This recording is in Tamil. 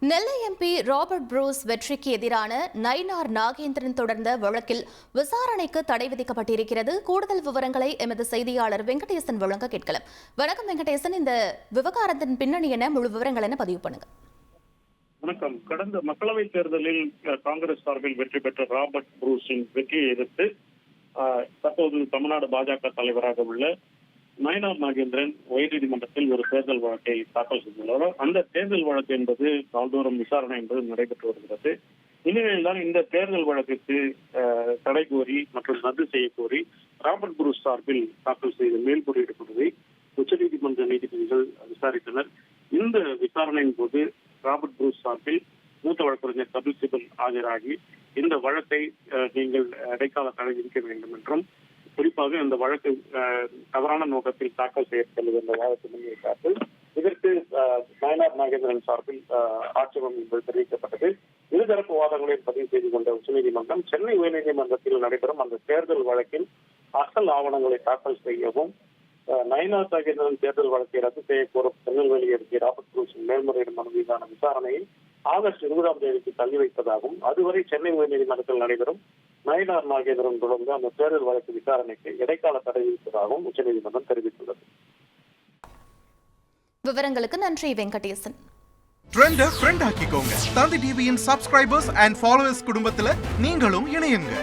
நெல்லை எம்பி ராபர்ட் புரூஸ் வெற்றிக்கு எதிரான நயினார் நாகேந்திரன் தொடர்ந்த வழக்கில் விசாரணைக்கு தடை விதிக்கப்பட்டிருக்கிறது. கூடுதல் விவரங்களை எமது செய்தியாளர் வெங்கடேசன் வழங்க கேட்கலாம். வணக்கம் வெங்கடேசன், இந்த விவகாரத்தின் பின்னணி என முழு விவரங்கள் என பதிவு பண்ணுங்க. வணக்கம். கடந்த மக்களவைத் தேர்தலில் காங்கிரஸ் சார்பில் வெற்றி பெற்ற ராபர்ட் புரூஸின் வெற்றியை எதிர்த்து தற்போது தமிழ்நாடு பாஜக தலைவராக உள்ள நயினார் நாகேந்திரன் உயர்நீதிமன்றத்தில் ஒரு தேர்தல் வழக்கை தாக்கல் செய்துள்ளார். அந்த தேர்தல் வழக்கு என்பது நாள்தோறும் விசாரணை என்பது நடைபெற்று வருகிறது. இந்நிலையில்தான் இந்த தேர்தல் வழக்குக்கு தடை கோரி மற்றும் ரத்து செய்ய கோரி ராபர்ட் புரூஸ் சார்பில் தாக்கல் செய்த மேல்முறையீடு மனுவை உச்சநீதிமன்ற நீதிபதிகள் விசாரித்தனர். இந்த விசாரணையின் போது ராபர்ட் புரூஸ் சார்பில் மூத்த வழக்கறிஞர் கபில் சிபல் ஆஜராகி இந்த வழக்கை நீங்கள் இடைக்கால தடை விதிக்க வேண்டும் என்றும், குறிப்பாக இந்த வழக்கு தவறான நோக்கத்தில் தாக்கல் செய்யப்பட்டுள்ளது என்ற வாதத்தை முன்வைத்தார்கள். இதற்கு நயினார் நாகேந்திரன் சார்பில் ஆட்சேபம் என்பது தெரிவிக்கப்பட்டது. இருதரப்பு வாதங்களை பதிவு செய்து கொண்ட உச்சநீதிமன்றம் சென்னை உயர்நீதிமன்றத்தில் நடைபெறும் அந்த தேர்தல் வழக்கில் அசல் ஆவணங்களை தாக்கல் செய்யவும், நயினார் நாகேந்திரன் தேர்தல் வழக்கை ரத்து செய்ய கோரும் திருநெல்வேலி அருகே ராபர்ட் புரூஸின் மேல்முறையீடு மனு மீதான விசாரணையை ஆகஸ்ட் 20ஆம் தேதிக்கு தள்ளி வைப்பதாகவும், அதுவரை சென்னை உயர்நீதிமன்றத்தில் நடைபெறும் நயினார் நாகேந்திரன் தொடர்ந்து அந்த தேர்தல் வழக்கு விசாரணைக்கு இடைக்கால தடை விதிப்பதாகவும் உச்சநீதிமன்றம் தெரிவித்துள்ளது. விவரங்களுக்கு நன்றி வெங்கடேசன். ட்ரெண்ட ஃப்ரெண்ட் ஆக்கிக்கோங்க. தந்தி டிவியின் சப்ஸ்கிரைபர்ஸ் அண்ட் ஃபாலோவர்ஸ் குடும்பத்துல நீங்களும் இணையுங்க.